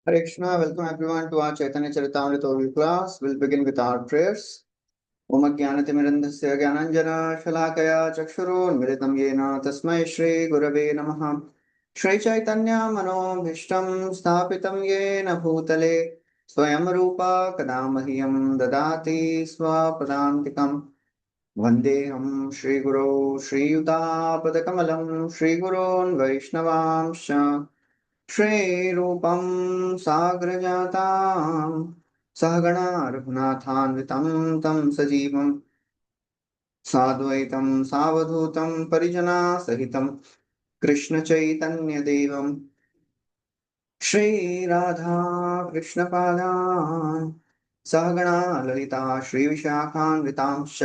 Hare Krishna, welcome everyone to our Caitanya Caritāmrta audio class. We'll begin with our prayers. Om Jnanatimirandhasya Jnananjana Shalakaya Chakshurunmilitam Yena Tasmai Shri Gurave Namaha. Srī Caitanya Manobhishtam Sthapitam Yena Bhutale Swayam Rupa Kadamahyam Dadati Swapadantikam Vandeham Shri Guru Shri Yutapadakamalaam Shri Gurun Vaishnavamsha श्रीरूपं साग्रजातां सहगणा रघुनाथान्वितं तं सजीवं साद्वैतं सावधूतं परिजनासहितं कृष्णचैतन्यदेवं श्रीराधा कृष्णपादान् सहगणा ललिता श्रीविशाखान्वितांश्च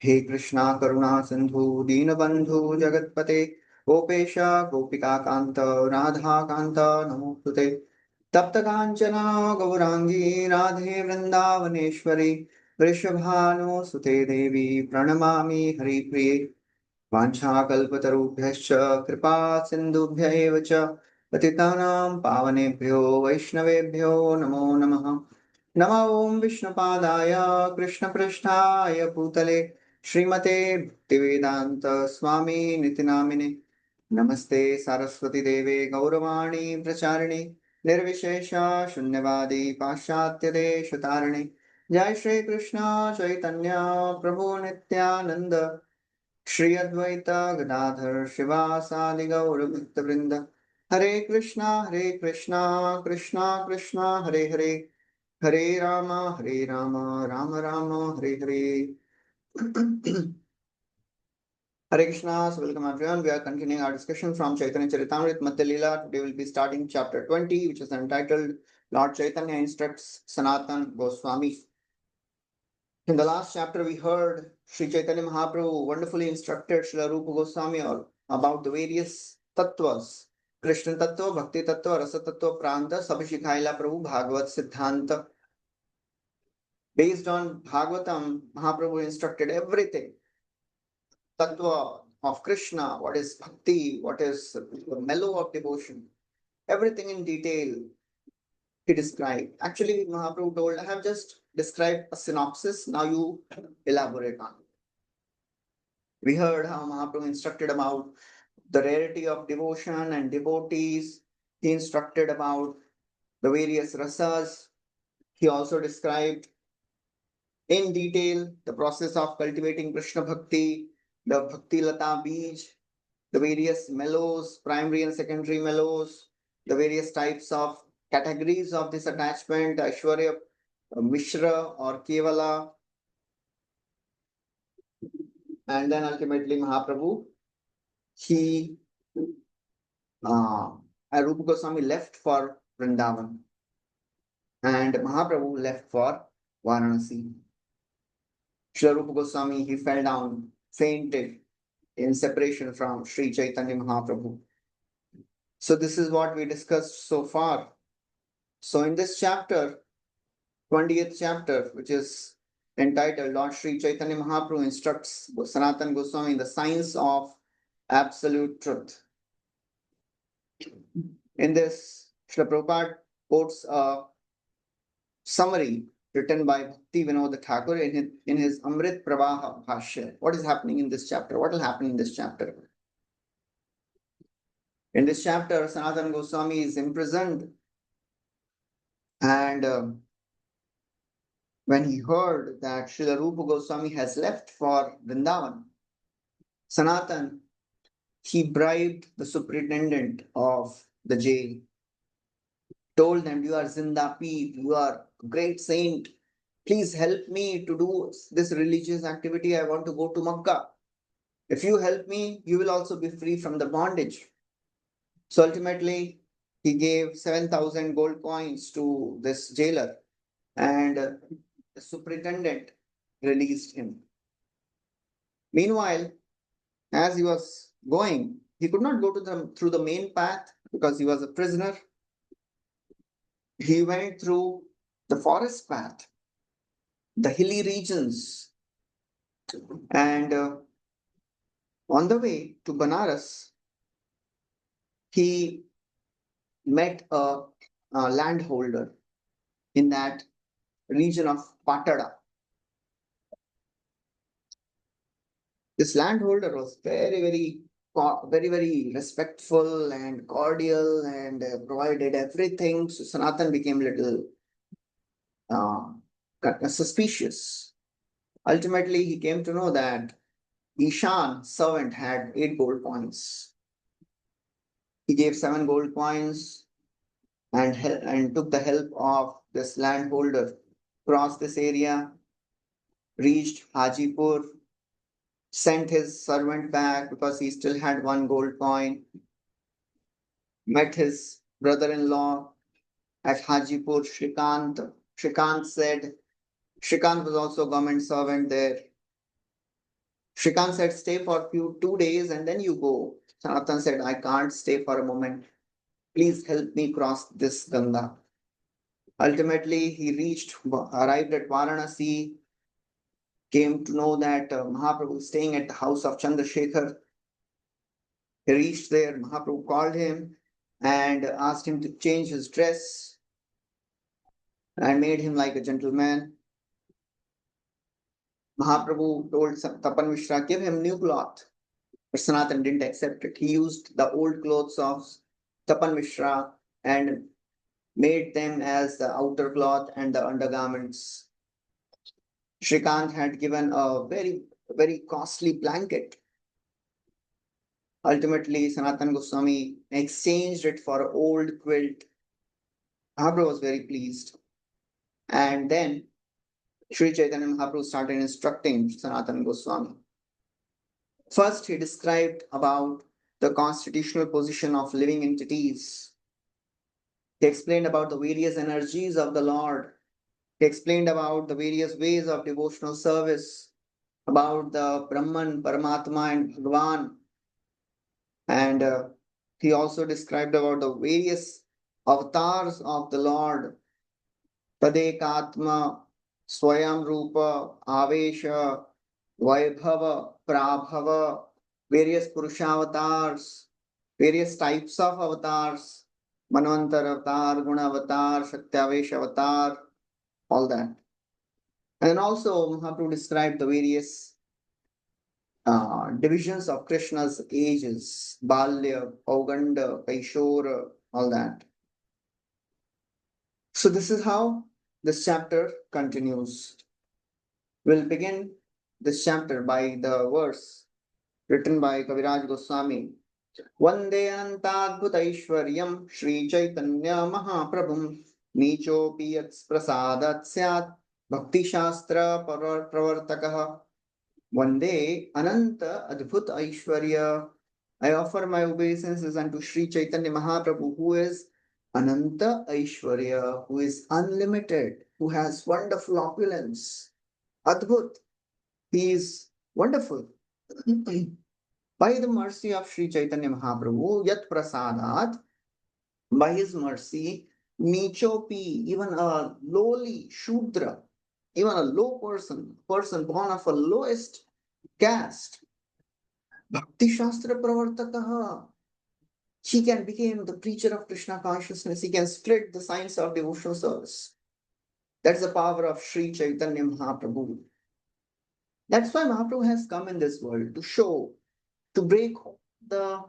हे कृष्णा करुणा सिन्धु दीनबन्धु जगत्पते गोपेश गोपिकान्त राधाकान्त नमोस्तुते तप्त कांचना गौरांगी राधे वृंदावनेश्वरी वृषभानुसुते देवी प्रणमामि हरिप्रिये वाञ्छाकल्पतरुभ्यश्च कृपा सिन्धुभ्य एव च पतितानां पावनेभ्यो वैष्णवेभ्यो नमो नमः नमो ॐ विष्णुपादाय कृष्णपृष्ठाय भूतले श्रीमते भक्तिवेदान्त स्वामी निति नामिने नमस्ते सरस्वती देवे गौरवाणी प्रचारिणे निर्विशेष शून्यवादी पाश्चात्य देशतारिणे जय श्री कृष्ण चैतन्य प्रभु नित्यानंद श्री अद्वैत गदाधर शिवासादि गौर भक्तवृंद हरे Krishna Krishna Krishna Hare Hare Hare Ram Ram Ram Hare Hare Hare Krishna, so welcome everyone. We are continuing our discussion from Caitanya Caritāmrta Madhya lila. Today we'll be starting chapter 20, which is entitled Lord Chaitanya Instructs Sanatan Goswami. In the last chapter, we heard Sri Chaitanya Mahaprabhu wonderfully instructed Srila Rupa Goswami about the various tattvas. Krishna tattva, Bhakti tattva, Rasa tattva, Pranta, Sabhi Shikhaila Prabhu, Bhagavad Siddhanta. Based on Bhagavatam, Mahaprabhu instructed everything. Tattva of Krishna, what is bhakti, what is the mellow of devotion, everything in detail he described. Actually, Mahaprabhu told, I have just described a synopsis, now you elaborate on it. We heard how Mahaprabhu instructed about the rarity of devotion and devotees. He instructed about the various rasas. He also described in detail the process of cultivating Krishna Bhakti, the Bhakti Lata Bij, the various mellows, primary and secondary mellows, the various types of categories of this attachment, Aishwarya, Mishra or Kevala. And then ultimately Mahaprabhu, he, Rupa Goswami left for Vrindavan and Mahaprabhu left for Varanasi. Srila Rupa Goswami, he fell down, fainted in separation from Sri Caitanya Mahaprabhu. So this is what we discussed so far. So in this chapter, 20th chapter, which is entitled Lord Sri Chaitanya Mahaprabhu instructs Sanatana Goswami in the science of absolute truth. In this, Srila Prabhupada quotes a summary written by Bhakti Vinod Thakur in his Amrit Pravaha Bhashya. What is happening in this chapter? What will happen in this chapter? In this chapter, Sanatana Goswami is imprisoned, and when he heard that Srila Rupa Goswami has left for Vrindavan, Sanatan, he bribed the superintendent of the jail, told them, you are Zindapi, you are a great saint. Please help me to do this religious activity. I want to go to Makkah. If you help me, you will also be free from the bondage. So ultimately, he gave 7,000 gold coins to this jailer, and the superintendent released him. Meanwhile, as he was going, he could not go through the main path because he was a prisoner. He went through the forest path, the hilly regions, and on the way to Banaras, he met a landholder in that region of Patada. This landholder was very respectful and cordial and provided everything. So Sanatan became little suspicious. Ultimately, he came to know that Ishan's servant had 8 gold coins. He gave 7 gold coins and took the help of this landholder, crossed this area, reached Hajipur, sent his servant back because he still had 1 gold coin, met his brother-in-law at Hajipur, Shrikant. Shrikant was also a government servant there. Shrikant said, stay for 2 days and then you go. Sanatan said, I can't stay for a moment. Please help me cross this Ganga. Ultimately, he arrived at Varanasi, came to know that Mahaprabhu is staying at the house of Chandrasekhar. He reached there, Mahaprabhu called him and asked him to change his dress and made him like a gentleman. Mahaprabhu told Tapan Mishra, give him new cloth. But Sanatan didn't accept it. He used the old clothes of Tapan Mishra and made them as the outer cloth and the undergarments. Shrikant had given a very costly blanket. Ultimately, Sanatan Goswami exchanged it for an old quilt. Mahaprabhu was very pleased. And then Srī Caitanya Mahaprabhu started instructing Sanatan Goswami. First, he described about the constitutional position of living entities. He explained about the various energies of the Lord. He explained about the various ways of devotional service, about the Brahman, Paramatma, and Bhagavan. And he also described about the various avatars of the Lord. Tadekatma, Swayam Rupa, Avesha, Vaibhava, Prabhava, various Purushavatars, various types of avatars, Manvantar avatar, Guna avatar, Shaktiavesh avatar, all that. And also Mahaprabhu described the various divisions of Krishna's ages, Balya, Pauganda, Kaishora, all that. So this is how this chapter continues. We'll begin this chapter by the verse written by Kaviraj Goswami. Vande Anantadbhutaishwaryam Srī Caitanya Mahaprabhum Nichopi Yats Prasadat Syat Bhakti Shastra Pravartakaha. Vande Ananta Adbhut Aishwarya. I offer my obeisances unto Srī Caitanya Mahaprabhu, who is Ananta Aishwarya, who is unlimited, who has wonderful opulence. Adbhut, he is wonderful. By the mercy of Srī Caitanya Mahaprabhu, Yat Prasadat, by his mercy, Nichopi, even a lowly Shudra, even a low person born of a lowest caste, Bhakti Shastra Pravartakaha, he can become the preacher of Krishna consciousness. He can split the science of devotional service. That's the power of Srī Caitanya Mahaprabhu. That's why Mahaprabhu has come in this world to show, to break the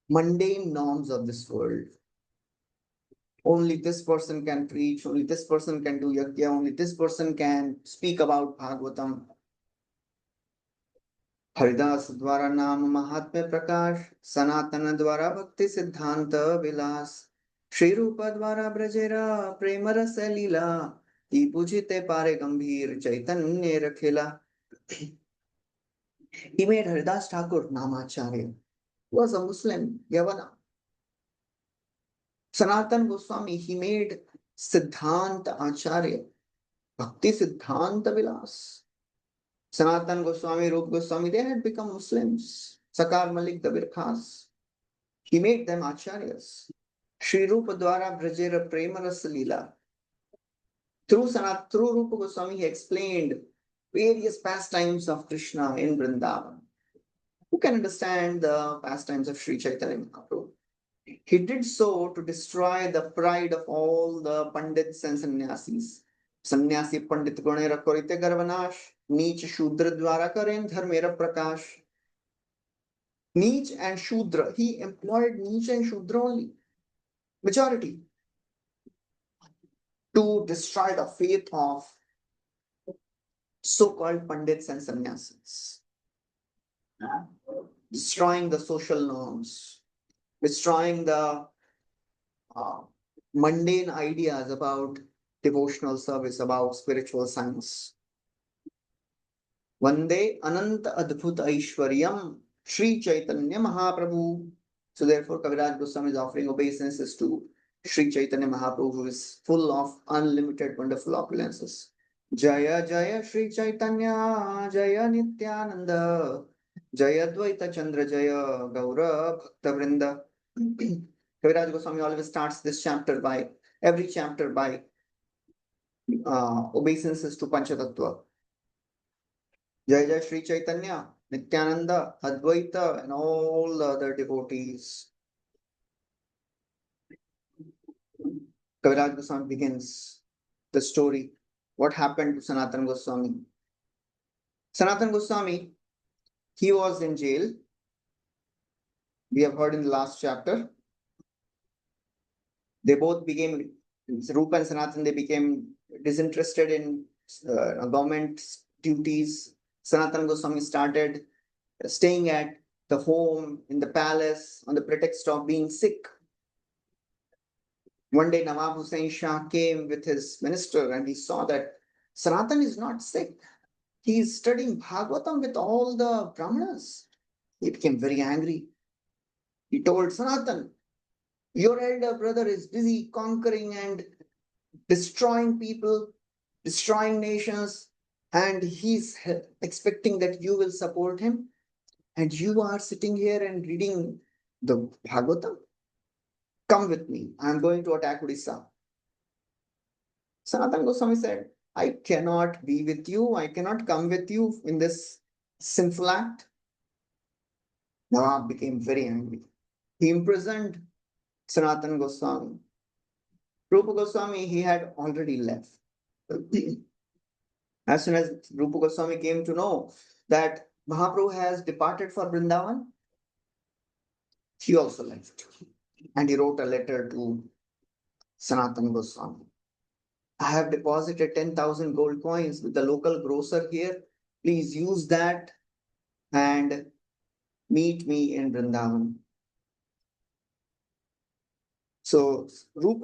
mundane norms of this world. Only this person can preach, only this person can do yajna, only this person can speak about Bhagavatam. Haridas द्वारा नाम महात्म्य प्रकाश, सनातन द्वारा भक्ति सिद्धांत विलास, श्री रूप द्वारा ब्रजेरा प्रेम रस लीला, की पूजिते पारे गंभीर चैतन्य रखेला. He made Haridas Thakur Namacharya, who was a Muslim Yavana. Sanatan Goswami, he made Siddhanta Acharya, Bhakti Siddhanta Vilas. Sanatan Goswami, Rup Goswami, they had become Muslims. Sakar Malik, the Birkhas. He made them Acharyas. Shri Rupa Dwara Brajera Prema Rasa Lila. Through Rupa Goswami, he explained various pastimes of Krishna in Vrindavan. Who can understand the pastimes of Srī Caitanya Mahaprabhu? He did so to destroy the pride of all the pandits and sannyasis. Sannyasi pandit gunera korite garvanash, नीच शूद्र द्वारा करें धर्मेर प्रकाश. Neech and Shudra. He employed Neech and Shudra only, majority, to destroy the faith of so-called Pandits and Sannyasis, destroying the social norms, destroying the mundane ideas about devotional service, about spiritual science. Vande Ananta Adbhut Aishwaryam Srī Caitanya Mahaprabhu. So therefore, Kaviraj Goswami is offering obeisances to Srī Caitanya Mahaprabhu, who is full of unlimited wonderful opulences. Jaya Jaya Srī Caitanya Jaya Nityananda Jaya Dvaita Chandra Jaya Gaura Bhakta Vrinda. Kaviraj Goswami always starts this chapter by, every chapter by obeisances to Panchatattva. Jai Jai Srī Caitanya, Nityananda, Advaita, and all the other devotees. Kaviraj Goswami begins the story. What happened to Sanatana Goswami? Sanatana Goswami, he was in jail. We have heard in the last chapter. They both became, Rupa and Sanatana, they became disinterested in government duties. Sanatana Goswami started staying at the home in the palace on the pretext of being sick. One day Nawab Hussain Shah came with his minister and he saw that Sanatana is not sick. He is studying Bhagavatam with all the Brahmanas. He became very angry. He told Sanatana, your elder brother is busy conquering and destroying people, destroying nations, and he's expecting that you will support him, and you are sitting here and reading the Bhagavatam. Come with me. I am going to attack Odisha. Sanatana Goswami said, I cannot be with you. I cannot come with you in this sinful act. Nawab became very angry. He imprisoned Sanatana Goswami. Rupa Goswami, he had already left. As soon as Rupa Goswami came to know that Mahaprabhu has departed for Vrindavan, he also left. And he wrote a letter to Sanatana Goswami. I have deposited 10,000 gold coins with the local grocer here. Please use that and meet me in Vrindavan. So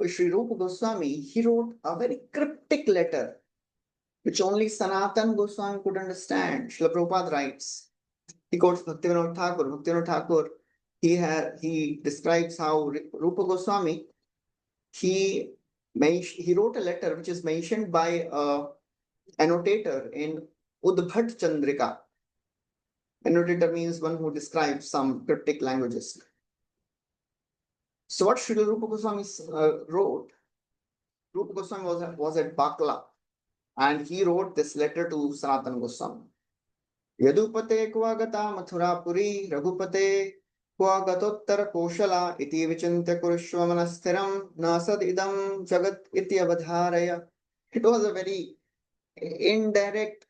Sri Rupa Goswami, he wrote a very cryptic letter which only Sanatana Goswami could understand. Srila Prabhupada writes, he quotes Bhaktivinoda Thakur. Bhaktivinoda Thakur, he describes how Rupa Goswami, he wrote a letter which is mentioned by an annotator in Udbhat Chandrika. Annotator means one who describes some cryptic languages. So what Srila Rupa Goswami wrote, Rupa Goswami was at Bakla, and he wrote this letter to Sanatana Goswami. Yadupate kvagata mathurapuri raghupate kvagatottara koshala iti vichintya kurushva manastiram nasad idam jagat iti avadharaya. It was a very indirect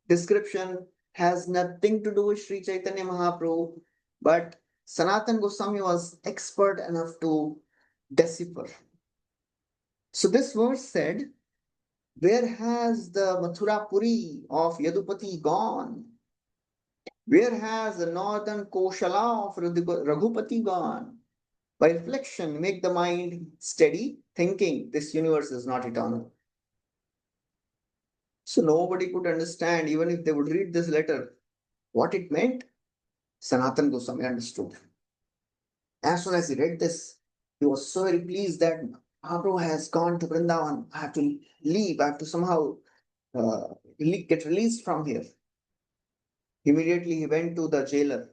description, has nothing to do with Srī Caitanya Mahaprabhu, but Sanatana Goswami was expert enough to decipher. So this verse said, where has the Mathurapuri of Yadupati gone? Where has the northern Koshala of Raghupati gone? By reflection, make the mind steady, thinking this universe is not eternal. So nobody could understand, even if they would read this letter, what it meant. Sanatana Goswami understood. As soon as he read this, he was so very pleased that Mahaprabhu has gone to Vrindavan. I have to leave. I have to somehow get released from here. Immediately he went to the jailer,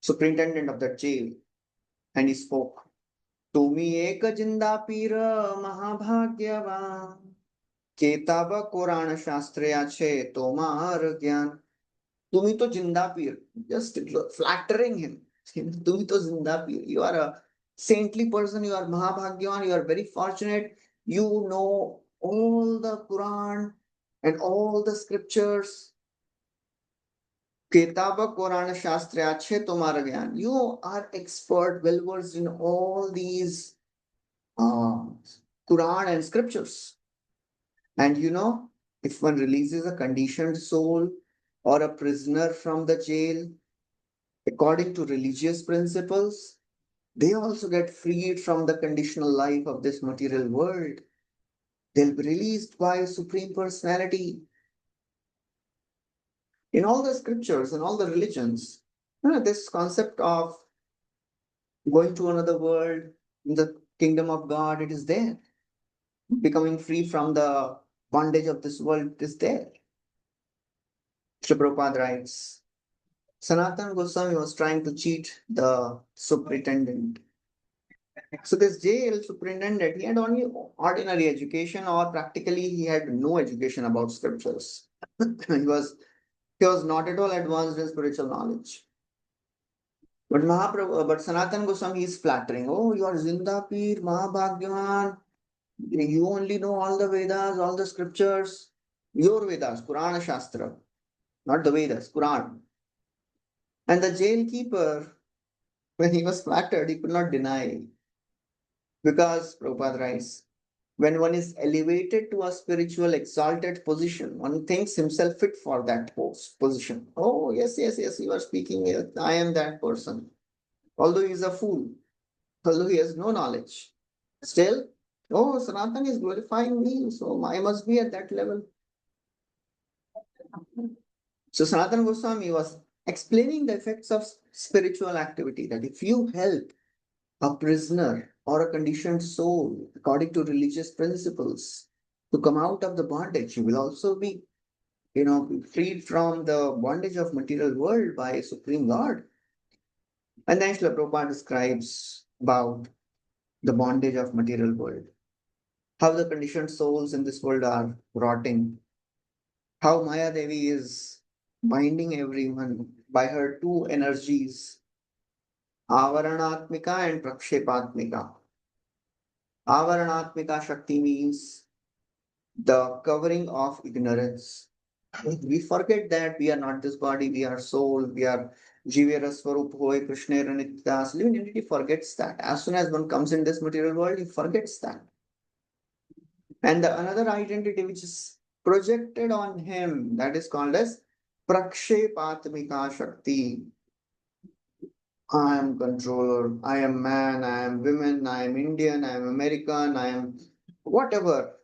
superintendent of that jail, and he spoke. Tumi eka jinda pira mahabhagyavan ketava Korana shastraya che tomar gyan. Tumi to jinda pir, just flattering him. Tumi to zinda peer. You are a saintly person, you are Mahabhagyavan, you are very fortunate. You know all the Quran and all the scriptures. Ketaba Quran Shastra Achhe Tumhara Gyan. You are expert, well versed in all these uh, Quran and scriptures. And you know, if one releases a conditioned soul or a prisoner from the jail, according to religious principles, they also get freed from the conditional life of this material world. They'll be released by Supreme Personality. In all the scriptures and all the religions, this concept of going to another world, in the kingdom of God, it is there. Becoming free from the bondage of this world is there. Srila Prabhupada writes, Sanatana Goswami was trying to cheat the superintendent. So this jail superintendent, he had only ordinary education, or practically he had no education about scriptures. he was not at all advanced in spiritual knowledge. But Sanatana Goswami is flattering. Oh, you are Zinda Peer, Mahabhagyavan. You only know all the Vedas, all the scriptures. Your Vedas, Purana Shastra, not the Vedas, Quran. And the jailkeeper, when he was flattered, he could not deny. Because, Prabhupada writes, when one is elevated to a spiritual exalted position, one thinks himself fit for that position. Oh, yes, you are speaking. Yes, I am that person. Although he is a fool, although he has no knowledge. Still, oh, Sanatan is glorifying me, so I must be at that level. So Sanatana Goswami was explaining the effects of spiritual activity, that if you help a prisoner or a conditioned soul according to religious principles to come out of the bondage, you will also be, freed from the bondage of material world by Supreme Lord. And then Srila Prabhupada describes about the bondage of material world, how the conditioned souls in this world are rotting, how Maya Devi is binding everyone by her two energies, Avaranatmika and Prakshepatmika. Avaranatmika Shakti means the covering of ignorance. We forget that we are not this body, we are soul, we are Jivera Swarup Hoy, Krishna Nitya. Living entity forgets that. As soon as one comes in this material world, he forgets that. And the another identity which is projected on him, that is called as Prakshepatmika Shakti. I am controller, I am man, I am women, I am Indian, I am American, I am whatever.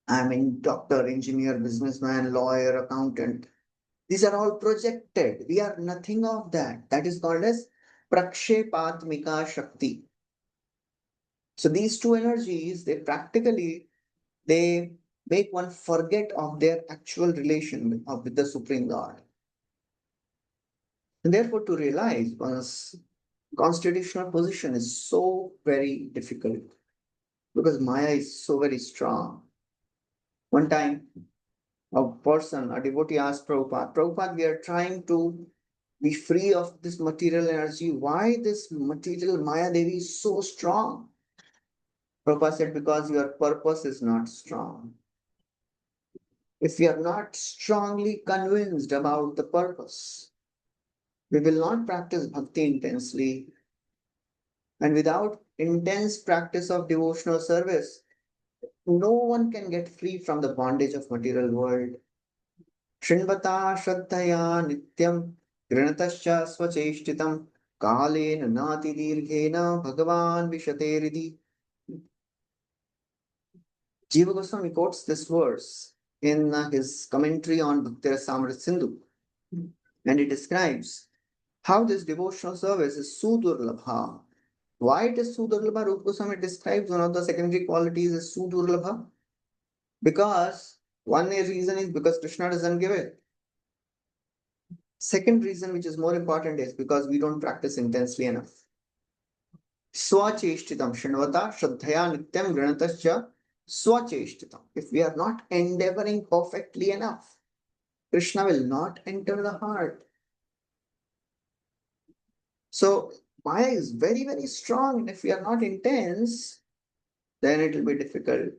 I am a doctor, engineer, businessman, lawyer, accountant. These are all projected. We are nothing of that. That is called as Prakshepatmika Shakti. So these two energies, they make one forget of their actual relation with the Supreme Lord. And therefore, to realize one's constitutional position is so very difficult because Maya is so very strong. One time, a devotee asked Prabhupada, we are trying to be free of this material energy. Why this material Maya Devi is so strong? Prabhupada said, because your purpose is not strong. If we are not strongly convinced about the purpose, we will not practice bhakti intensely. And without intense practice of devotional service, no one can get free from the bondage of material world. Shinvata Shraddhaya Nityam Grinatascha Swacheshtitam Kalena Nati Dirghena Bhagavan Vishateridi. Jiva Goswami quotes this verse in his commentary on Bhakti Rasamrita Sindhu, and it describes how this devotional service is Sudurlabha. Why it is Sudurlabha? Rupa Goswami describes one of the secondary qualities is Sudurlabha. Because one reason is because Krishna doesn't give it. Second reason, which is more important, is because we don't practice intensely enough. Swacheshtitam Shinvata Shraddhaya Nityam Granatascha Swacheshtitam. If we are not endeavoring perfectly enough, Krishna will not enter the heart. So Maya is very, very strong. And if we are not intense, then it will be difficult.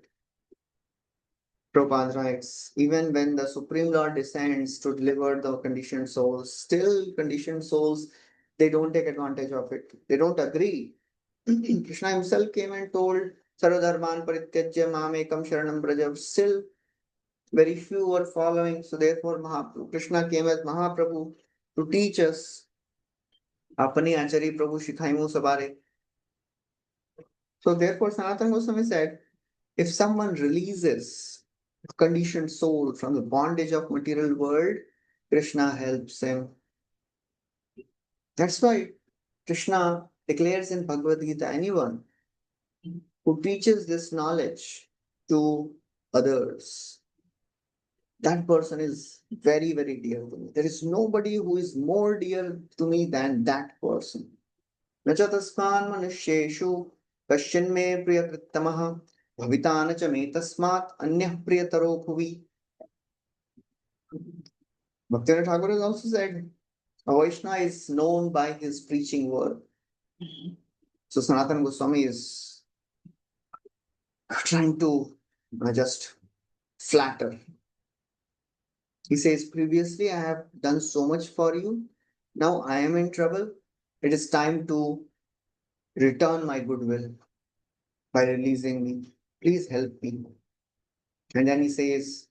Prabhupada writes, even when the Supreme Lord descends to deliver the conditioned souls, still conditioned souls, they don't take advantage of it. They don't agree. Krishna himself came and told, Sarvadharman Parityajya Mamekam Sharanam Braja. Still, very few were following. So therefore, Krishna came as Mahaprabhu to teach us. Apani Achari Prabhu Shikhaimu Sabare. So therefore, Sanatana Goswami said, if someone releases a conditioned soul from the bondage of material world, Krishna helps him. That's why Krishna declares in Bhagavad Gita, anyone who teaches this knowledge to others, that person is very, very dear to me. There is nobody who is more dear to me than that person. Nachatasman manusheshu kashin me priyakrittamaha bhavitana cha me tasmat anyah priyataro bhuvi. Bhaktivinoda Thakur has also said, a Vaishnava is known by his preaching word. So Sanatana Goswami is trying to just flatter. He says, previously I have done so much for you. Now I am in trouble. It is time to return my goodwill by releasing me. Please help me. And then he says,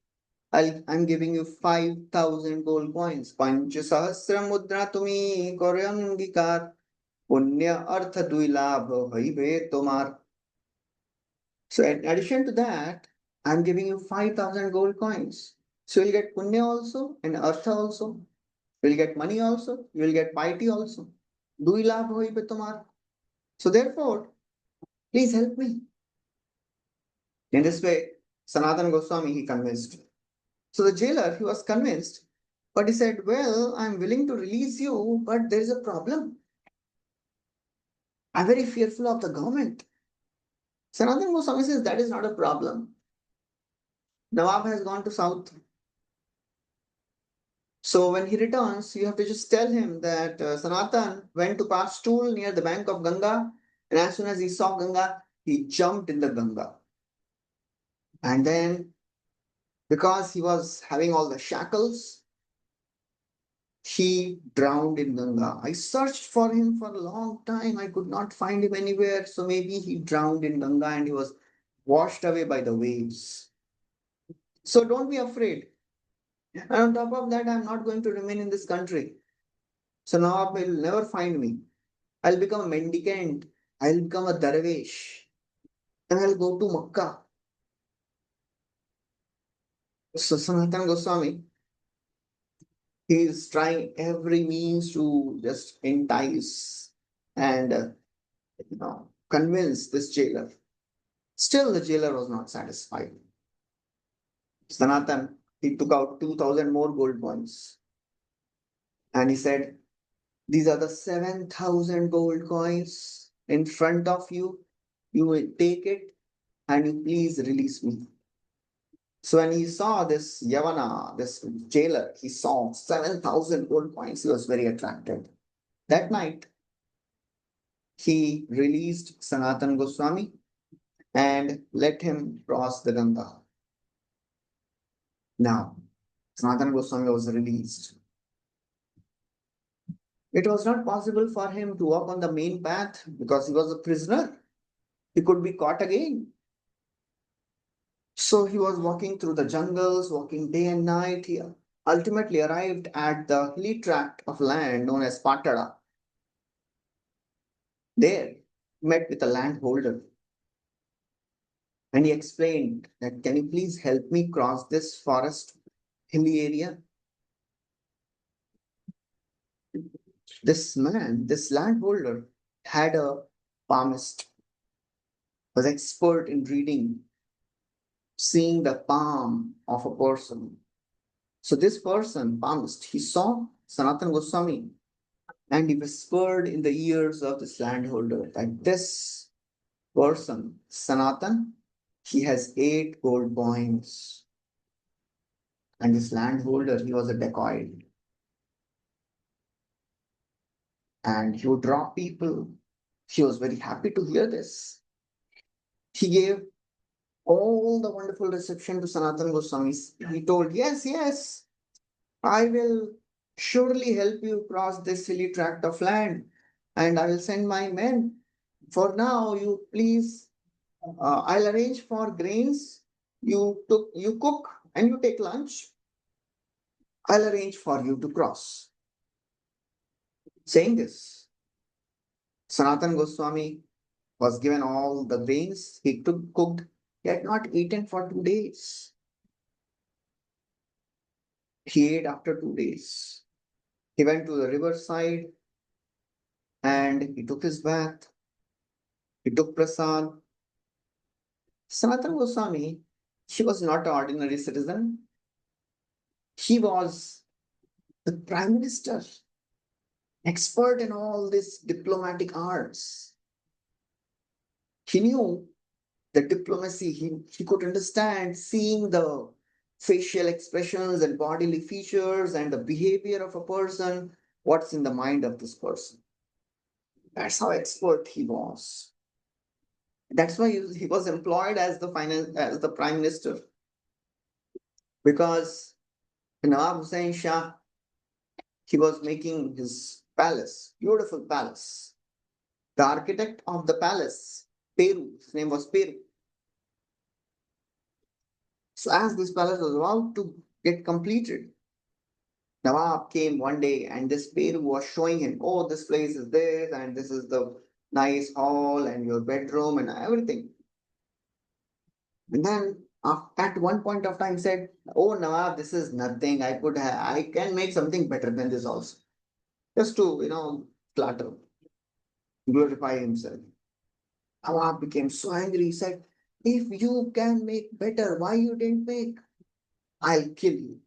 I'm giving you 5,000 gold coins. Panchasahasra mudra tumi koryangikar. Punya artha duilabh haibe tomar. So in addition to that, I'm giving you 5,000 gold coins. So you'll get punya also and artha also. You'll get money also. You'll get piety also. Duilabh haibe tomar. So therefore, please help me. In this way, Sanatana Goswami, he convinced. So the jailer, he was convinced, but he said, well, I'm willing to release you, but there is a problem. I'm very fearful of the government. Sanatana Goswami says that is not a problem. Nawab has gone to south. So when he returns, you have to just tell him that Sanatan went to pass stool near the bank of Ganga, and as soon as he saw Ganga, he jumped in the Ganga. And then, because he was having all the shackles, he drowned in Ganga. I searched for him for a long time. I could not find him anywhere. So maybe he drowned in Ganga and he was washed away by the waves. So don't be afraid. And on top of that, I'm not going to remain in this country. So Nawab will never find me. I'll become a mendicant. I'll become a darvish. And I'll go to Makkah. So Sanatana Goswami, he is trying every means to just entice and convince this jailer. Still, the jailer was not satisfied. Sanatan, he took out 2,000 more gold coins. And he said, these are the 7,000 gold coins in front of you. You will take it and you please release me. So when he saw this Yavana, this jailer, he saw 7,000 gold coins. He was very attracted. That night, he released Sanatan Goswami and let him cross the Ganga. Now, Sanatana Goswami was released. It was not possible for him to walk on the main path because he was a prisoner. He could be caught again. So he was walking through the jungles, walking day and night. He ultimately arrived at the hilly tract of land known as Patada. There, he met with a landholder. And he explained that, can you please help me cross this forest hilly area? This man, this landholder, had a palmist, was expert in reading, seeing the palm of a person. So this person, palmist, he saw Sanatana Goswami and he whispered in the ears of this landholder that this person, Sanatan, he has 8 gold coins. And this landholder, he was a dacoit. and he would draw people. He was very happy to hear this. He gave all the wonderful reception to Sanatana Goswami. He told, yes, yes, I will surely help you cross this hilly tract of land, and I will send my men. For now, you please, I'll arrange for grains. You cook and you take lunch. I'll arrange for you to cross. Saying this, Sanatana Goswami was given all the grains. He cooked. He had not eaten for 2 days. He ate after 2 days. He went to the riverside and he took his bath. He took prasad. Sanatana Goswami, he was not an ordinary citizen. He was the prime minister, expert in all these diplomatic arts. He knew the diplomacy. He could understand seeing the facial expressions and bodily features and the behavior of a person, what's in the mind of this person. That's how expert he was. That's why he was employed as the prime minister. Because Nawab Hussain Shah, he was making his palace, beautiful palace. The architect of the palace, Peru, his name was Peru. So as this palace was about to get completed, Nawab came one day and this Peru was showing him, oh, this place is this and this is the nice hall and your bedroom and everything. And then at one point of time said, oh, Nawab, this is nothing. I can make something better than this also. Just to, flatter, glorify himself. Nawab became so angry. He said, if you can make better, why you didn't make? I'll kill you.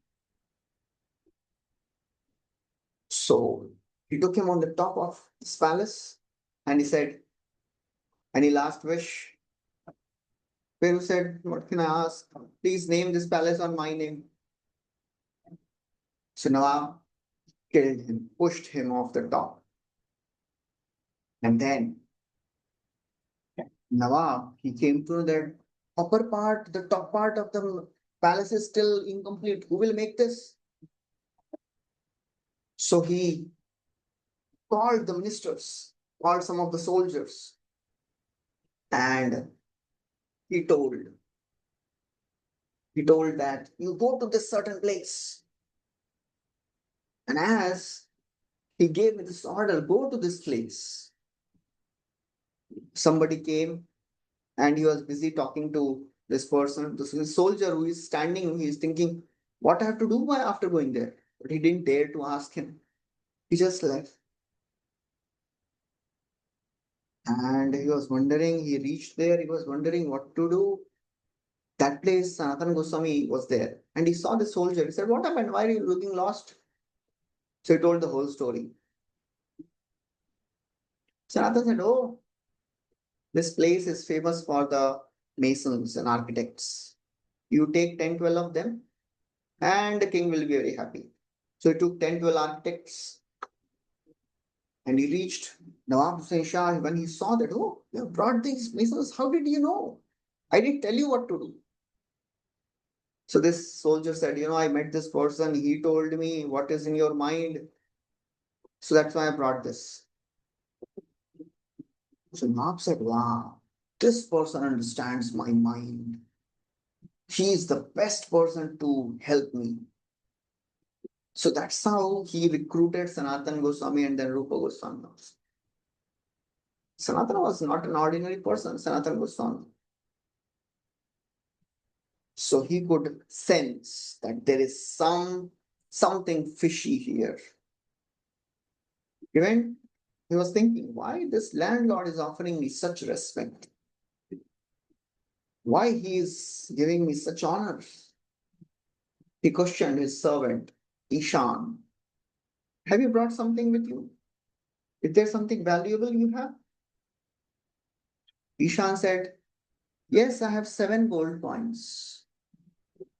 So he took him on the top of his palace and he said, any last wish? Peru said, what can I ask? Please name this palace on my name. So Nawab killed him, pushed him off the top. And then Nawab, he came to that upper part, the top part of the palace is still incomplete. Who will make this? So he called the ministers, called some of the soldiers, and he told that you go to this certain place. And as he gave me this order, go to this place. Somebody came and he was busy talking to this person, this soldier who is standing, he is thinking, what I have to do after going there? But he didn't dare to ask him. He just left. And he was wondering, he reached there, he was wondering what to do. That place, Sanatana Goswami was there. And he saw the soldier. He said, what happened? Why are you looking lost? So he told the whole story. Sanatana said, oh, this place is famous for the masons and architects. You take 10, 12 of them and the king will be very happy. So he took 10, 12 architects and he reached Nawab Hussain Shah. When he saw that, oh, you have brought these masons, how did you know? I didn't tell you what to do. So this soldier said, I met this person. He told me what is in your mind. So that's why I brought this. So Nawab said, wow, this person understands my mind. He is the best person to help me. So that's how he recruited Sanatana Goswami and then Rupa Goswami. Sanatana was not an ordinary person, Sanatana Goswami. So he could sense that there is something fishy here. Even he was thinking, why this landlord is offering me such respect? Why he is giving me such honors? He questioned his servant, Ishan. Have you brought something with you? Is there something valuable you have? Ishan said, yes, I have 7 gold coins.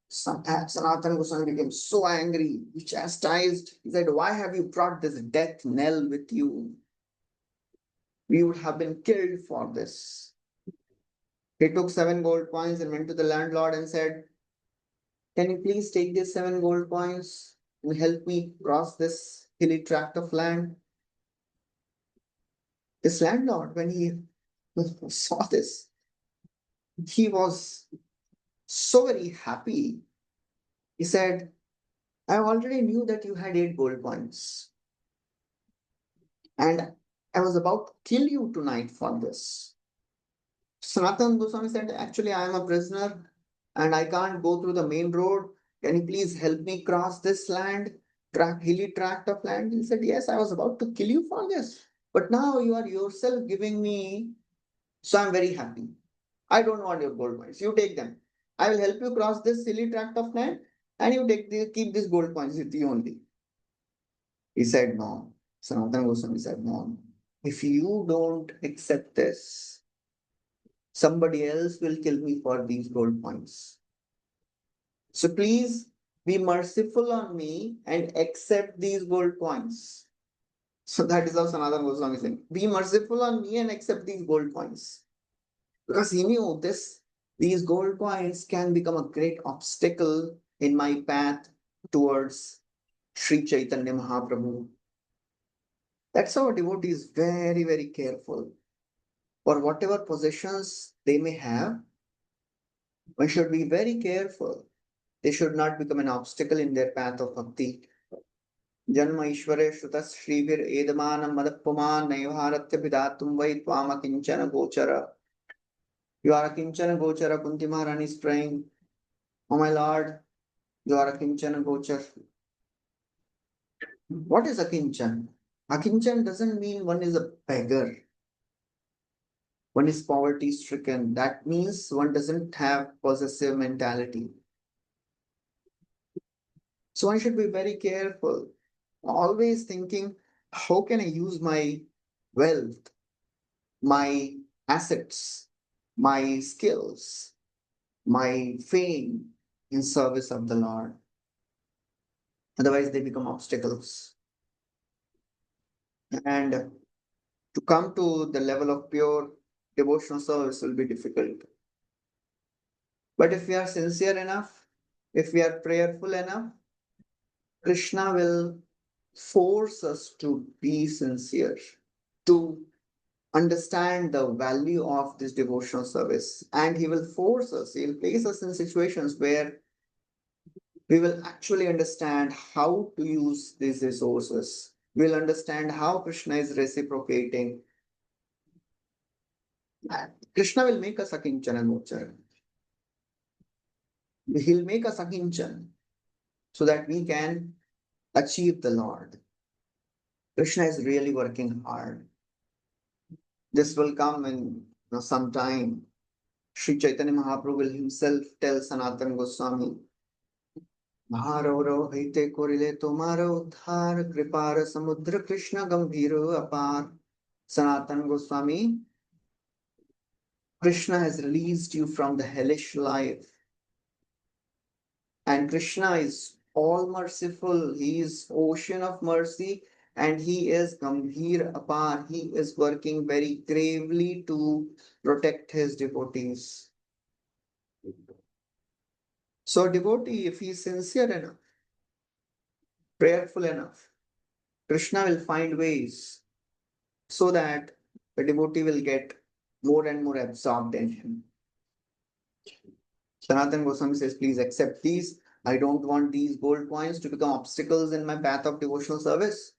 Sanatana Goswami became so angry. He chastised. He said, why have you brought this death knell with you? We would have been killed for this. He took 7 gold coins and went to the landlord and said, can you please take these 7 gold coins and help me cross this hilly tract of land? This landlord, when he saw this, he was so very happy. He said, I already knew that you had 8 gold coins. And I was about to kill you tonight for this. Sanatana Goswami said, actually, I am a prisoner and I can't go through the main road. Can you please help me cross this hilly tract of land? He said, yes, I was about to kill you for this. But now you are yourself giving me, so I'm very happy. I don't want your gold coins. You take them. I will help you cross this hilly tract of land and you keep these gold coins with you only. He said, no. Sanatana Goswami said, no. If you don't accept this, somebody else will kill me for these gold coins. So please be merciful on me and accept these gold coins. So that is how Sanatana Goswami said, be merciful on me and accept these gold coins. Because he knew these gold coins can become a great obstacle in my path towards Srī Caitanya Mahaprabhu. That's how a devotee is very, very careful. For whatever possessions they may have, one should be very careful. They should not become an obstacle in their path of bhakti. Janma Ishvare Shrutas Shrivir Edamanam Madapuman Naivaratya Vidatum Vai Twama Kinchana Gochara. You are a Kinchana Gochara, Kunti Maharani is praying. Oh my Lord, you are a Kinchana Gochar. What is a Kinchan? A Kinchan doesn't mean one is a beggar. One is poverty stricken. That means one doesn't have possessive mentality. So one should be very careful, always thinking, how can I use my wealth, my assets, my skills, my fame in service of the Lord? Otherwise, they become obstacles. And to come to the level of pure devotional service will be difficult. But if we are sincere enough, if we are prayerful enough, Krishna will force us to be sincere, to understand the value of this devotional service. And he will force us, he'll place us in situations where we will actually understand how to use these resources. We'll understand how Krishna is reciprocating. Krishna will make us a Kinchana Gochara. He'll make us a Kinchan so that we can achieve the Lord. Krishna is really working hard. This will come in some time. Srī Caitanya Mahaprabhu will himself tell Sanatana Goswami, Maharoro haite korile tomaro uddhar kripara samudra Krishna gambhiro apar. Sanatana Goswami, Krishna has released you from the hellish life. And Krishna is all merciful. He is ocean of mercy and he is Gambhir Apar. He is working very gravely to protect his devotees. So a devotee, if he is sincere enough, prayerful enough, Krishna will find ways so that the devotee will get more and more absorbed in him. Sanatana Goswami says, please accept these. I don't want these gold coins to become obstacles in my path of devotional service.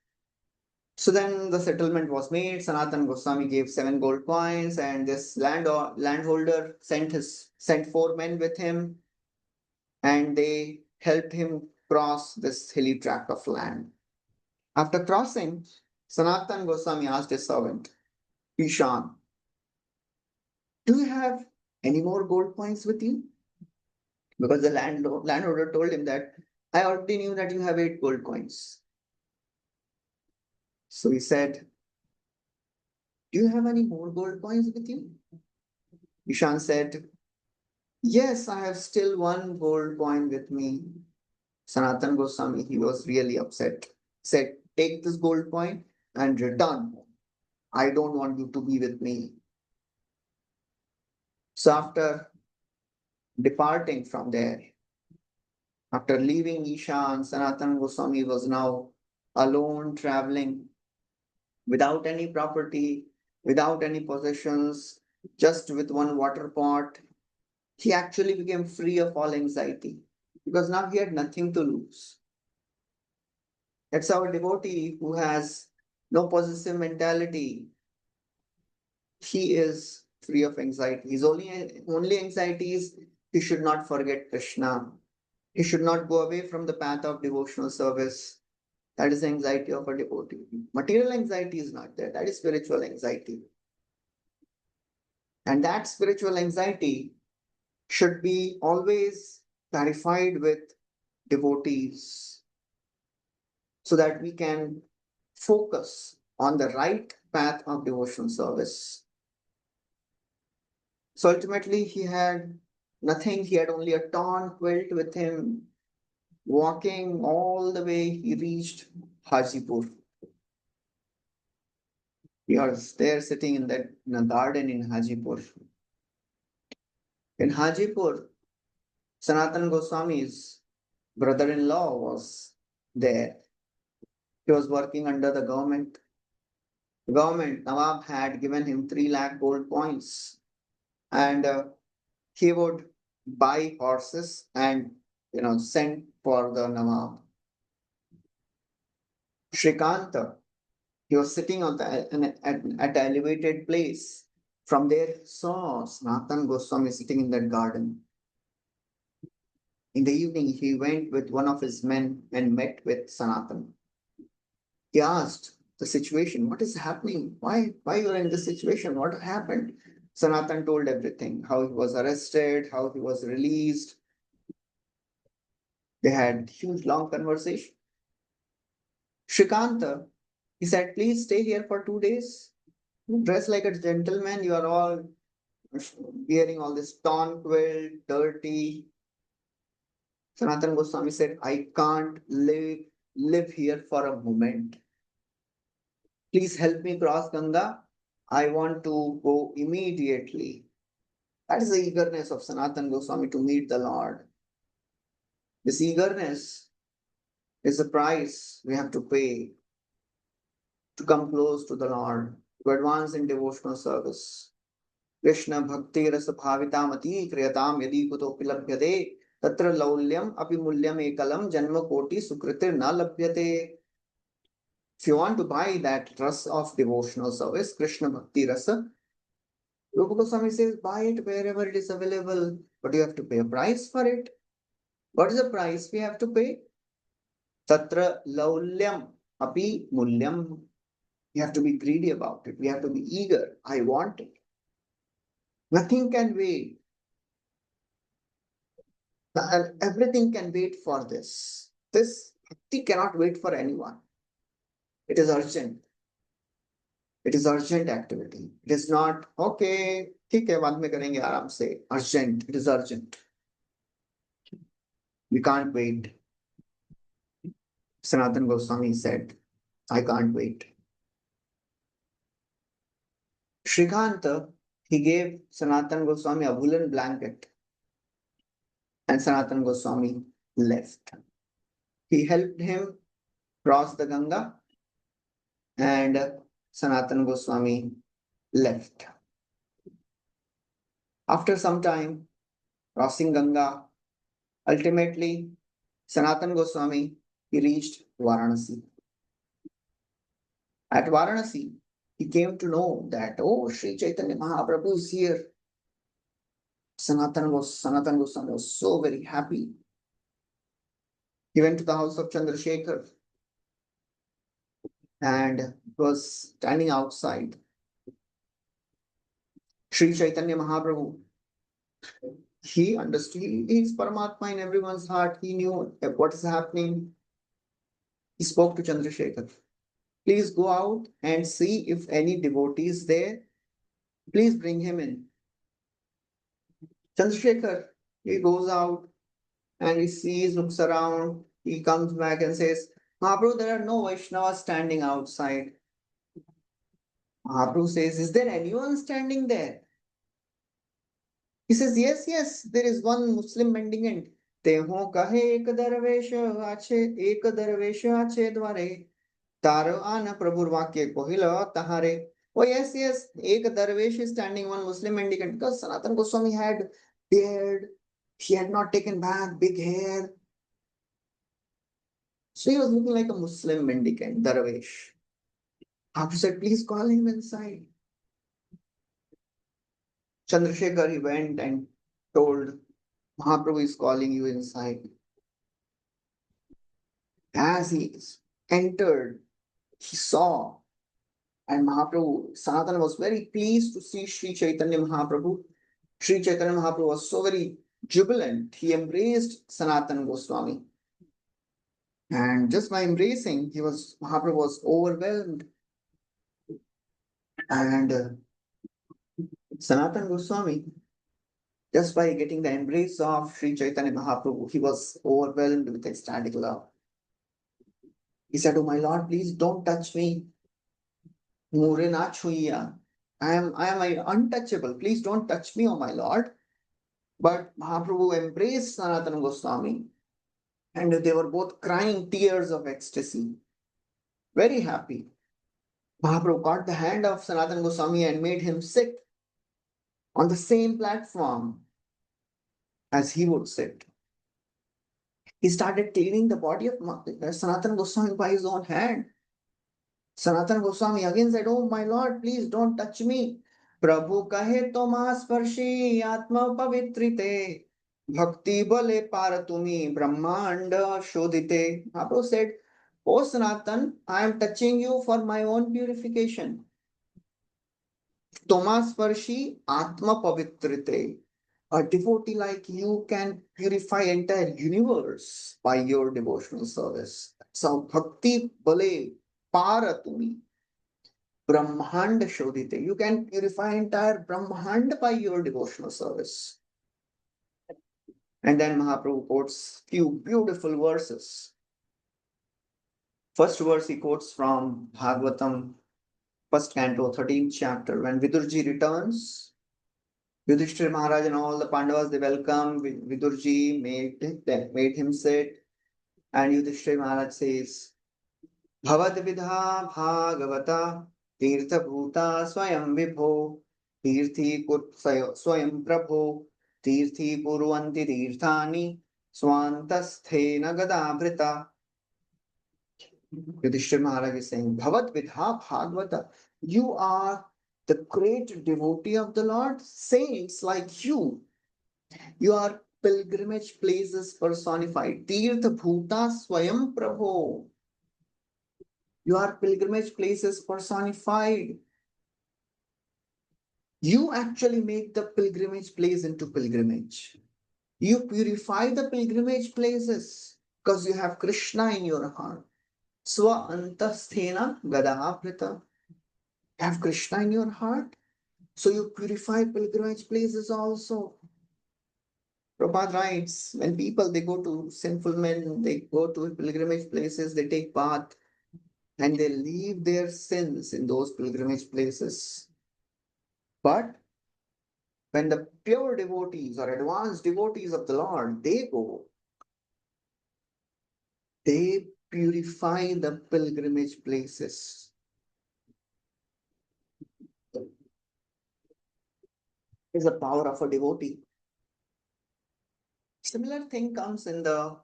So then the settlement was made. Sanatana Goswami gave 7 gold coins, and this landholder sent 4 men with him, and they helped him cross this hilly tract of land. After crossing, Sanatana Goswami asked his servant, Ishan, do you have any more gold coins with you? Because the landholder told him that I already knew that you have 8 gold coins. So he said, do you have any more gold coins with you? Ishan said, yes, I have still 1 gold coin with me. Sanatana Goswami, he was really upset. Said, take this gold coin and return. I don't want you to be with me. So after departing from there, after leaving Ishan, Sanatana Goswami was now alone traveling without any property, without any possessions, just with one water pot. He actually became free of all anxiety because now he had nothing to lose. That's our devotee who has no possessive mentality. He is free of anxiety. His only anxiety is he should not forget Krishna. He should not go away from the path of devotional service. That is the anxiety of a devotee. Material anxiety is not there. That is spiritual anxiety. And that spiritual anxiety should be always clarified with devotees so that we can focus on the right path of devotional service. So ultimately, he had nothing. He had only a torn quilt with him. Walking all the way, he reached Hajipur. He was there sitting in a garden in Hajipur. In Hajipur, Sanatana Goswami's brother-in-law was there. He was working under the government. The government, Nawab, had given him 3 lakh gold coins, and he would buy horses and send for the Nawab. Shrikanta, he was sitting at an elevated place. From there, he saw Sanatana Goswami sitting in that garden. In the evening, he went with one of his men and met with Sanatana. He asked the situation, what is happening? Why you are in this situation? What happened? Sanatana told everything, how he was arrested, how he was released. They had huge long conversation. Shrikanta, he said, please stay here for 2 days. Dress like a gentleman. You are all wearing all this torn quilt, dirty. Sanatana Goswami said, I can't live here for a moment. Please help me cross Ganga. I want to go immediately. That is the eagerness of Sanatana Goswami to meet the Lord. This eagerness is the price we have to pay to come close to the Lord, to advance in devotional service. Krishna bhakti rasa bhavitamati kriyatam yadi kutopi labhyate tatra laulyam api mulyam ekalam janma koti sukritir na labhyate. If you want to buy that rasa of devotional service, Krishna bhakti rasa, Rupa Goswami says, buy it wherever it is available, but you have to pay a price for it. What is the price we have to pay? Tatra laulyam api mulyam. We have to be greedy about it. We have to be eager. I want it. Nothing can wait. And everything can wait for this. This bhakti cannot wait for anyone. It is urgent. It is urgent activity. It is not, okay, ठीक है बाद में करेंगे आराम से. Urgent. It is urgent. We can't wait. Sanatana Goswami said, I can't wait. Shrikanta, he gave Sanatana Goswami a woolen blanket, and Sanatana Goswami left. He helped him cross the Ganga, and Sanatana Goswami left. After some time, crossing Ganga, ultimately, Sanatana Goswami, he reached Varanasi. At Varanasi, he came to know that, oh, Srī Caitanya Mahaprabhu is here. Sanatana Goswami was so very happy. He went to the house of Chandrasekhar and was standing outside. Srī Caitanya Mahaprabhu, he understood, he is Paramatma in everyone's heart. He knew what is happening. He spoke to Chandrasekhar. Please go out and see if any devotee is there. Please bring him in. Chandrasekhar, he goes out and he sees, looks around. He comes back and says, Mahaprabhu, there are no Vaishnavas standing outside. Mahaprabhu says, is there anyone standing there? He says, yes, yes, there is one Muslim mendicant. તેહો કહે એક દરવેશ આછે એક દરવેશ આછે દ્વારે તારો આન પ્રભુર વાક્ય Kohil તાહારે. Oh yes, yes, ek darvish is standing, one Muslim mendicant, because Sanatana Goswami had beard, he had not taken bath, big hair. So he was looking like a Muslim mendicant, darvish. Apu said, please call him inside. Chandrasekhar, he went and told, Mahaprabhu is calling you inside. As he entered, he saw, and Mahaprabhu, Sanatana was very pleased to see Srī Caitanya Mahaprabhu. Srī Caitanya Mahaprabhu was so very jubilant. He embraced Sanatana Goswami. And just by embracing, Mahaprabhu was overwhelmed. And Sanatana Goswami, just by getting the embrace of Srī Caitanya Mahaprabhu, he was overwhelmed with ecstatic love. He said, oh my Lord, please don't touch me. I am untouchable. Please don't touch me, oh my Lord. But Mahaprabhu embraced Sanatana Goswami, and they were both crying tears of ecstasy. Very happy. Mahaprabhu caught the hand of Sanatana Goswami and made him sit on the same platform as he would sit. He started cleaning the body of Sanatana Goswami by his own hand. Sanatana Goswami again said, oh my Lord, please don't touch me. Prabhu kahe toma sparshi atma pavitrite bhakti bale paratumi brahmanda shodite. Mahaprabhu said, oh Sanatan, I am touching you for my own purification. Toma sparshi atma pavitrite. A devotee like you can purify entire universe by your devotional service. So bhakti bale paratumi brahmanda shodite. You can purify entire brahmanda by your devotional service. And then Mahaprabhu quotes few beautiful verses. First verse he quotes from Bhagavatam, first canto, 13th chapter. When Vidurji returns, Yudhishthira Maharaj and all the Pandavas, they welcome Vidurji, made him sit. And Yudhishthira Maharaj says, Bhavad vidha bhagavata tirtha bhuta swayam vibho tirthi swayam prabho tirthi purvanti tirthani swantasthena gadabhrita. Yudhishthira Maharaj is saying, Bhavad vidha bhagavata, you are the great devotee of the Lord. Saints like you are pilgrimage places personified. Tirtha bhuta swayam prabho. You are pilgrimage places personified. You actually make the pilgrimage place into pilgrimage. You purify the pilgrimage places because you have Krishna in your heart. Swa antasthena gadahaprita. You have Krishna in your heart, so you purify pilgrimage places also. Prabhupada writes, when people, they go to sinful men, they go to pilgrimage places, they take bath, and they leave their sins in those pilgrimage places. But when the pure devotees or advanced devotees of the Lord, they go, they purify the pilgrimage places. Is the power of a devotee. Similar thing comes in the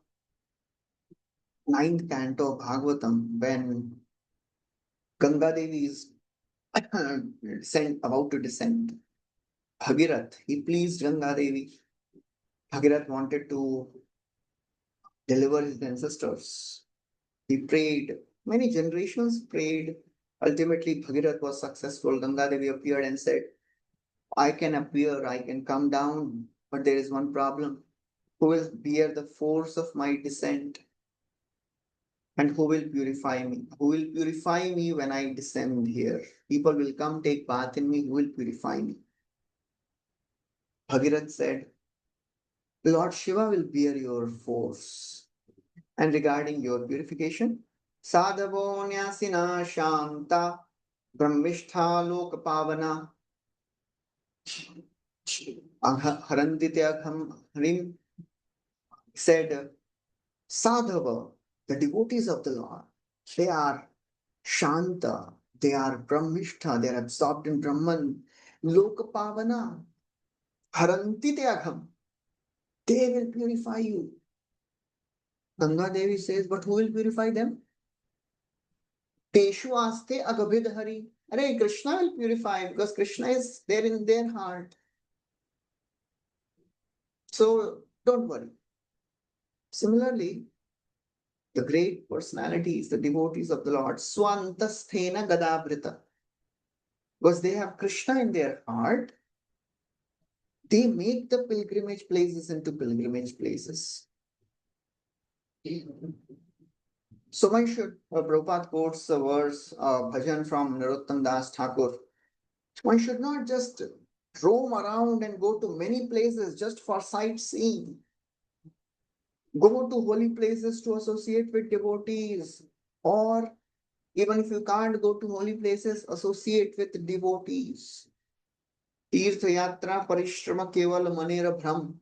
9th canto of Bhagavatam when Ganga Devi is about to descend. Bhagirath, he pleased Ganga Devi. Bhagirath wanted to deliver his ancestors. He prayed, many generations prayed. Ultimately, Bhagirath was successful. Ganga Devi appeared and said, I can appear, I can come down, but there is one problem. Who will bear the force of my descent? And who will purify me? Who will purify me when I descend here? People will come take bath in me. Who will purify me? Bhagirath said, Lord Shiva will bear your force. And regarding your purification, Sadhavo Nyasina Shanta Brahmishtha Loka Pavana Harandite Agham Harim said, Sadhava, the devotees of the Lord, they are Shanta, they are Brahmishtha, they are absorbed in Brahman. Lokapavana, Harantite Agham, they will purify you. Ganga Devi says, but who will purify them? Teshu Aste Agabhid Hari. Arey, Krishna will purify because Krishna is there in their heart. So don't worry. Similarly, the great personalities, the devotees of the Lord, Swantasthena Gadabrita, because they have Krishna in their heart, they make the pilgrimage places into pilgrimage places. So why should Prabhupada quotes a verse, bhajan from Narottam Das Thakur. One should not just roam around and go to many places just for sightseeing. Go to holy places to associate with devotees, or even if you can't go to holy places, associate with devotees. Tirtha yatra parishrama keval manera bhram.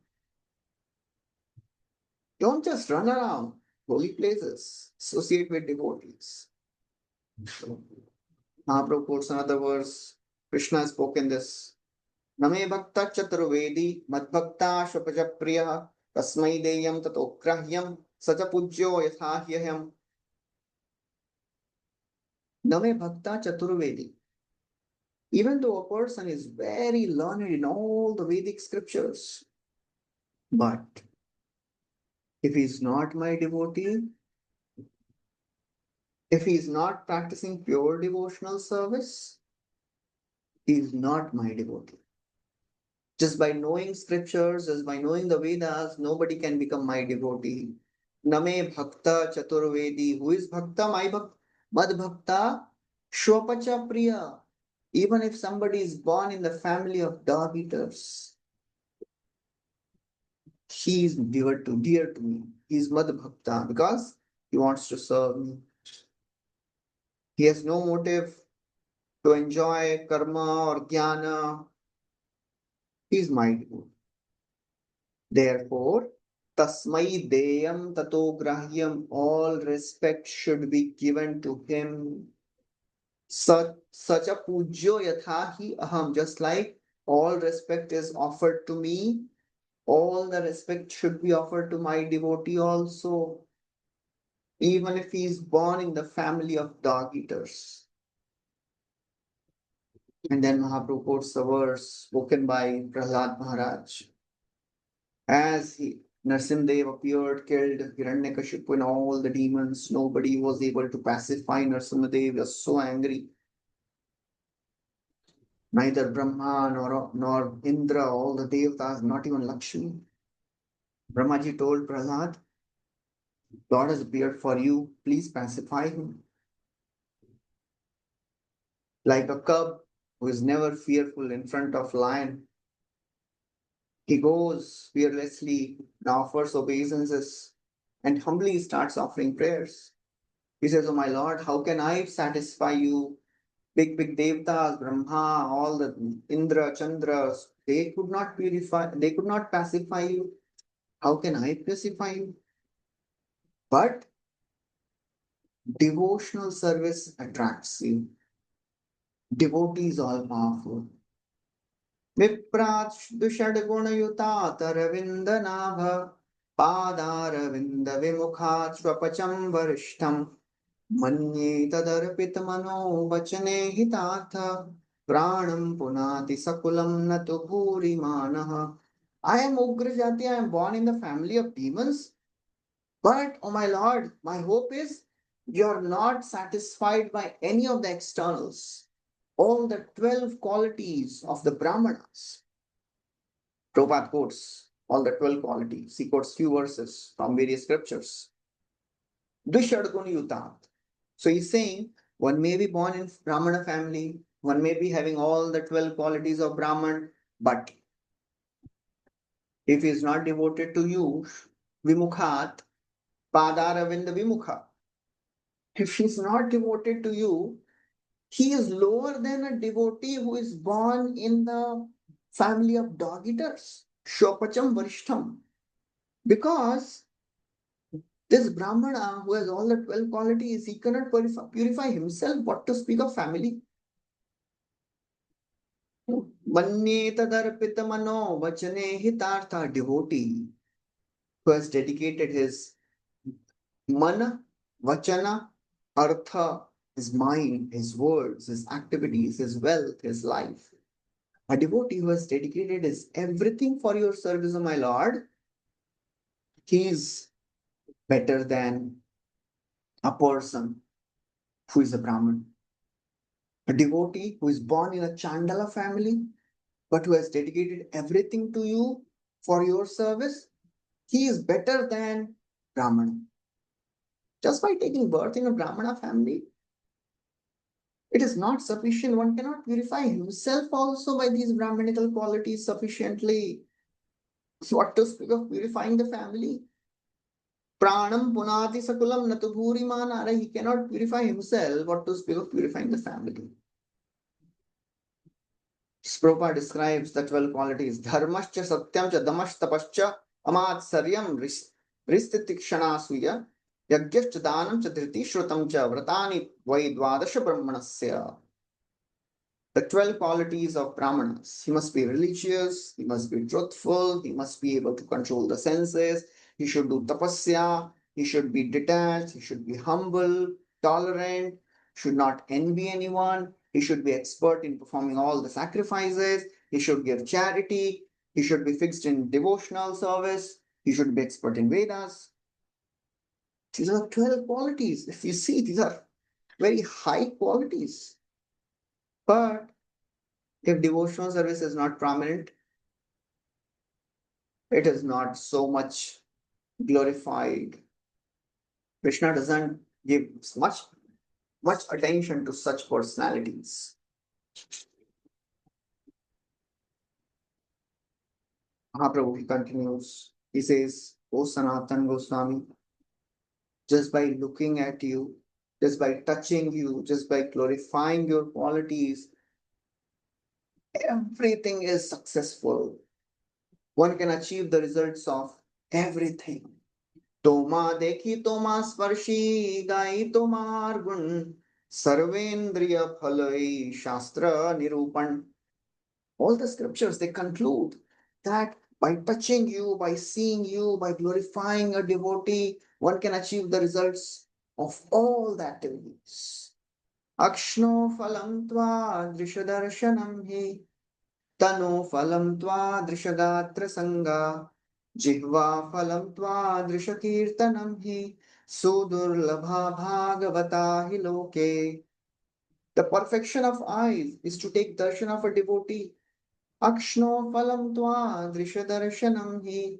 Don't just run around holy places, associate with devotees. Mahaprabhu quotes another verse. Krishna has spoken this. Name bhakta chaturvedi madbhakta shvapajapriya tasmai deyam tatokrahyam sacha pujyo yathahyaham. Name bhakta chaturvedi. Even though a person is very learned in all the Vedic scriptures, but if he is not my devotee, if he is not practicing pure devotional service, he is not my devotee. Just by knowing scriptures, just by knowing the Vedas, nobody can become my devotee. Name bhakta chaturvedi. Who is bhakta? My bhakta. Mad bhakta shwapacha priya. Even if somebody is born in the family of dog eaters, he is dear to me. He is Mad Bhakta because he wants to serve me. He has no motive to enjoy karma or jnana. He is my devotee. Therefore, tasmai deyam tato grahyam, all respect should be given to him. Such a pujyo yathahi aham, just like all respect is offered to me, all the respect should be offered to my devotee also, even if he is born in the family of dog eaters. And then Mahaprabhu quotes a verse spoken by Prahlad Maharaj. As Narsimdev appeared, killed Hiranyakashipu and all the demons, nobody was able to pacify Narsimhadev. He was so angry. Neither Brahma nor Indra, all the Devtas, not even Lakshmi. Brahmaji told Prahlad, God has appeared for you, please pacify him. Like a cub who is never fearful in front of lion, he goes fearlessly and offers obeisances and humbly starts offering prayers. He says, Oh my Lord, how can I satisfy you? Big Devtas, Brahma, all the Indra, Chandras, they could not purify, they could not pacify you. How can I pacify you? But devotional service attracts you. Devotee is all powerful. विप्राद्षड्गुणयुतातरविन्दनाभ पादारविन्दविमुखात् स्वपचं वरिष्ठम् मन्ये तदर्पितमनो वचने हितार्थ प्राणं पुनाति सकुलं न तु भूरिमानः. I am Ugra Jati, I am born in the family of demons. But, oh my Lord, my hope is you are not satisfied by any of the externals. All the 12 qualities of the Brahmanas. Prabhupada quotes all the 12 qualities. He quotes few verses from various scriptures. Dvishadgun yutat. So he's saying one may be born in Brahmana family, one may be having all the 12 qualities of Brahman, but if he is not devoted to you, vimukhat, padaravinda vimukha. If she is not devoted to you, He is lower than a devotee who is born in the family of dog eaters. Shopacham Varishtham. Because this Brahmana who has all the 12 qualities, he cannot purify himself, what to speak of family. Manyetadarpita mano vachane hitartha, devotee who has dedicated his mana, vachana, artha, his mind, his words, his activities, his wealth, his life. A devotee who has dedicated his everything for your service, O my Lord, he is better than a person who is a Brahmin. A devotee who is born in a Chandala family, but who has dedicated everything to you for your service, he is better than Brahman. Just by taking birth in a Brahmana family, it is not sufficient. One cannot purify himself also by these Brahmanical qualities sufficiently. So what to speak of purifying the family? Pranam punati sakulam natu bhurimana. He cannot purify himself. What to speak of purifying the family? Prabhupada describes the 12 qualities. Dharmascha satyam cha damash tapascha amatsaryam ristitikshana yagyascha danam cha dhriti shrutam cha vratani vaidvadasha brahmanasya. The 12 qualities of Brahmanas. He must be religious, he must be truthful, he must be able to control the senses, he should do tapasya, he should be detached, he should be humble, tolerant, should not envy anyone, he should be expert in performing all the sacrifices, he should give charity, he should be fixed in devotional service, he should be expert in Vedas. These are 12 qualities. If you see, these are very high qualities. But if devotional service is not prominent, it is not so much glorified. Krishna doesn't give much attention to such personalities. Mahaprabhu, he continues. He says, O Sanatan Goswami, just by looking at you, just by touching you, just by glorifying your qualities, everything is successful. One can achieve the results of everything. Toma dekhi toma sparshi gai tomar gun sarvendriya phalai shastra nirupan. All the scriptures, they conclude that by touching you, by seeing you, by glorifying a devotee, one can achieve the results of all the activities. Akshno phalam tva drishadarshanam hi tano phalam tva drishagatra sanga jihva phalam tva drishakirtanam hi sudurlabha bhagavata hi loke. The perfection of eyes is to take darshan of a devotee. Akshno phalam tva drishadarshanam hi.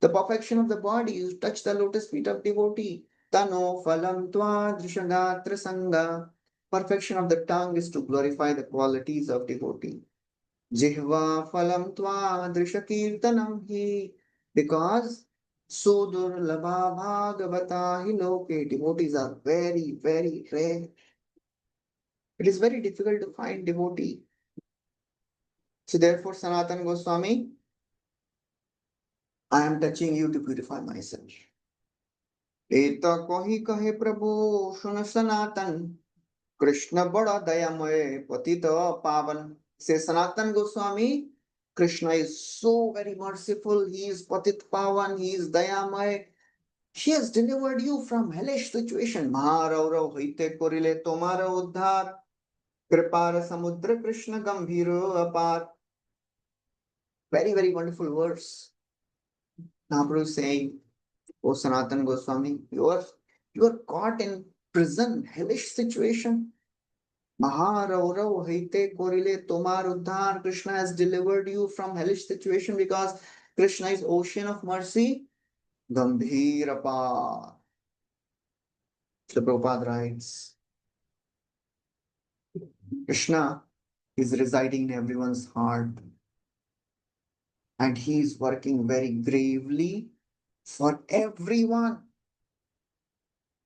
The perfection of the body is to touch the lotus feet of devotee. Tano phalam tva drishagatra sanga. Perfection of the tongue is to glorify the qualities of devotee. Jihva phalam tva drishakirtanam hi. Because sudurlabha bhagavata hi loke. Devotees are very, very rare. It is very difficult to find devotee. So therefore, Sanatana Goswami, I am touching you to purify myself. Eta kohi kahe Prabhu shuna Sanatan Krishna bada dayamay patita pavan. Says Sanatan Goswami, Krishna is so very merciful. He is patit pavan. He is dayamay. He has delivered you from hellish situation. Maharaurav hoite korile tomara uddhar. Kripara samudra Krishna gambhiro apar. Very, very wonderful verse. Mahaprabhu is saying, O Sanatan Goswami, you are caught in prison, hellish situation. Maharaurav haite korile tomar uddhar. Krishna has delivered you from hellish situation because Krishna is ocean of mercy. Gambhirapa. The Prabhupada writes, Krishna is residing in everyone's heart and he is working very gravely for everyone.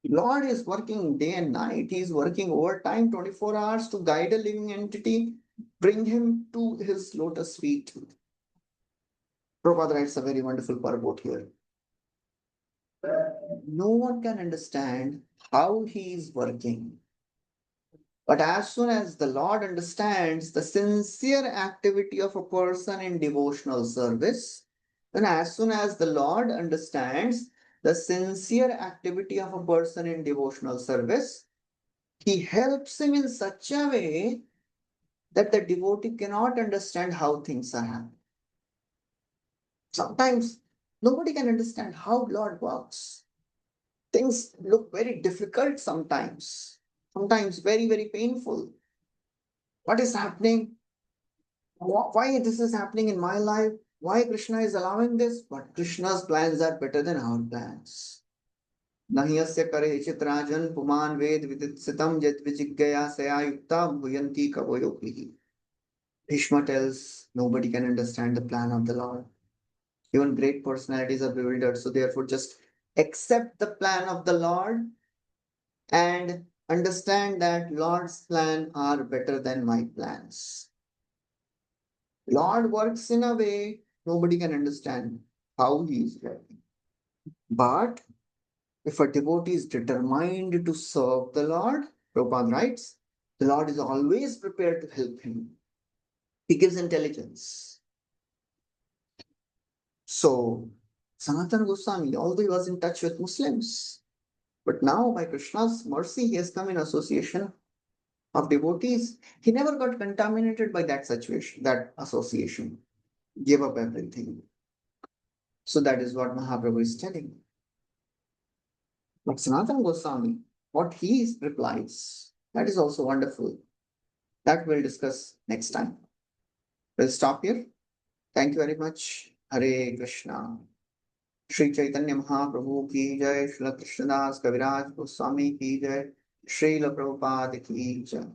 Lord is working day and night. He is working overtime 24 hours to guide a living entity, bring him to his lotus feet. Prabhupada writes a very wonderful purport here. No one can understand how he is working. But as soon as the Lord understands the sincere activity of a person in devotional service, then as soon as the Lord understands the sincere activity of a person in devotional service, he helps him in such a way that the devotee cannot understand how things are happening. Sometimes nobody can understand how Lord works. Things look very difficult sometimes very, very painful. What is happening? Why this is happening in my life? Why Krishna is allowing this? But Krishna's plans are better than our plans. Nahyasya kare chitrajan puman ved viditsitam jet vijiggaya sayayukta bhuyanti kavoyopihi. Bhishma tells nobody can understand the plan of the Lord. Even great personalities are bewildered. So therefore just accept the plan of the Lord and understand that Lord's plans are better than my plans. Lord works in a way nobody can understand how he is working. But if a devotee is determined to serve the Lord, Prabhupada writes, the Lord is always prepared to help him. He gives intelligence. So, Sanatana Goswami, although he was in touch with Muslims, but now by Krishna's mercy, he has come in association of devotees. He never got contaminated by that situation, that association. Gave up everything. So that is what Mahaprabhu is telling. But Sanatana Goswami, what he replies, that is also wonderful. That we'll discuss next time. We'll stop here. Thank you very much. Hare Krishna. Srī Caitanya Mahaprabhu ki jai, Srila Krishnadas Kaviraj Goswami ki jai, Srila Prabhupada ki jai.